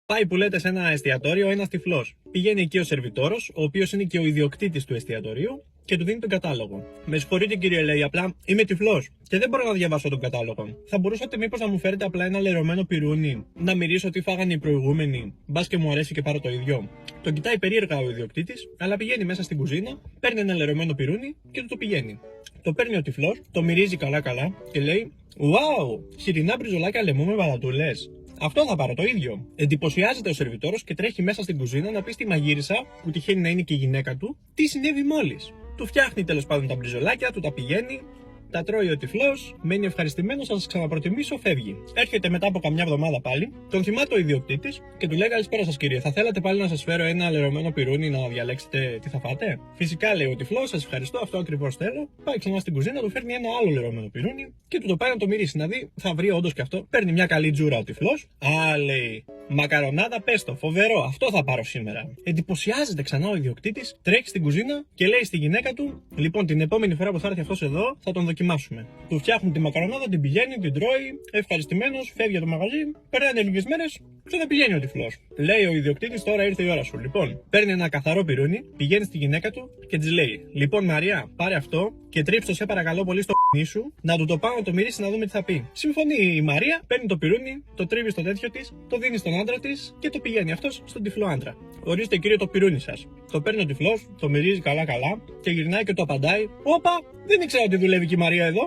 Πάει που λέτε σε ένα εστιατόριο ένας τυφλός. Πηγαίνει εκεί ο σερβιτόρος, ο οποίος είναι και ο ιδιοκτήτης του εστιατορίου, και του δίνει τον κατάλογο. Με συγχωρείτε κύριε, λέει, απλά είμαι τυφλός και δεν μπορώ να διαβάσω τον κατάλογο. Θα μπορούσατε μήπως να μου φέρετε απλά ένα λερωμένο πυρούνι, να μυρίσω τι φάγανε οι προηγούμενοι, μπας και μου αρέσει και πάρω το ίδιο. Τον κοιτάει περίεργα ο ιδιοκτήτης, αλλά πηγαίνει μέσα στην κουζίνα, παίρνει ένα λερωμένο πυρούνι και του το πηγαίνει. Το παίρνει ο τυφλός, το μυρίζει καλά-καλά και λέει: Wow! Χοιρινά μπριζολάκια λαιμού με βαλατούλες. Αυτό θα πάρω το ίδιο. Εντυπωσιάζεται ο σερβιτόρος και τρέχει μέσα στην κουζίνα να πει στη μαγείρισα, που τυχαίνει να είναι και η γυναίκα του, τι συνέβη μόλις. Του φτιάχνει τέλος πάντων τα μπριζολάκια, του τα πηγαίνει, τα τρώει ο τυφλός, μένει ευχαριστημένος, θα σας ξαναπροτιμήσω, φεύγει. Έρχεται μετά από καμιά εβδομάδα πάλι, τον θυμάται ο ιδιοκτήτης και του λέει: Καλησπέρα σας κύριε, θα θέλατε πάλι να σας φέρω ένα λερωμένο πυρούνι να διαλέξετε τι θα φάτε? Φυσικά, λέει ο τυφλός, σας ευχαριστώ, αυτό ακριβώς θέλω. Πάει ξανά στην κουζίνα, του φέρνει ένα άλλο λερωμένο πυρούνι και του το πάει να το μυρίσει, να δει, θα βρει όντως και αυτό. Παίρνει μια καλή τζούρα ο τυφλός. Α, λέει, μακαρονάδα πέστο, φοβερό, αυτό θα πάρω σήμερα. Εντυπωσιάζεται ξανά ο ιδιοκτήτης, τρέχει στην κουζίνα και λέει στη γυναίκα του: Λοιπόν, την επόμενη φορά που θα έρθει αυτός εδώ, θα τον δοκιμάσουμε. Του φτιάχνουν τη μακαρονάδα, την πηγαίνει, την τρώει, ευχαριστημένος, φεύγει από το μαγαζί, περνάνε λίγες μέρες, ξαναπηγαίνει ο τυφλός. Λέει ο ιδιοκτήτης: Τώρα ήρθε η ώρα σου. Λοιπόν, παίρνει ένα καθαρό πυρούνι, πηγαίνει στη γυναίκα του και της λέει: Λοιπόν, Μαρία, πάρε αυτό και τρίψτε σε παρακαλώ πολύ στο π***νι σου, να του το πάω να το μυρίσει να δούμε τι θα πει. Συμφωνεί η Μαρία, παίρνει το πυρούνι, το τρίβει στο τέτοιο της, το δίνει στον άντρα της και το πηγαίνει αυτός στον τυφλό άντρα. Ορίστε κύριε το πυρούνι σας. Το παίρνει ο τυφλός, το μυρίζει καλά-καλά και γυρνάει και το απαντάει: Όπα, δεν ήξερα ότι δουλεύει και η Μαρία εδώ.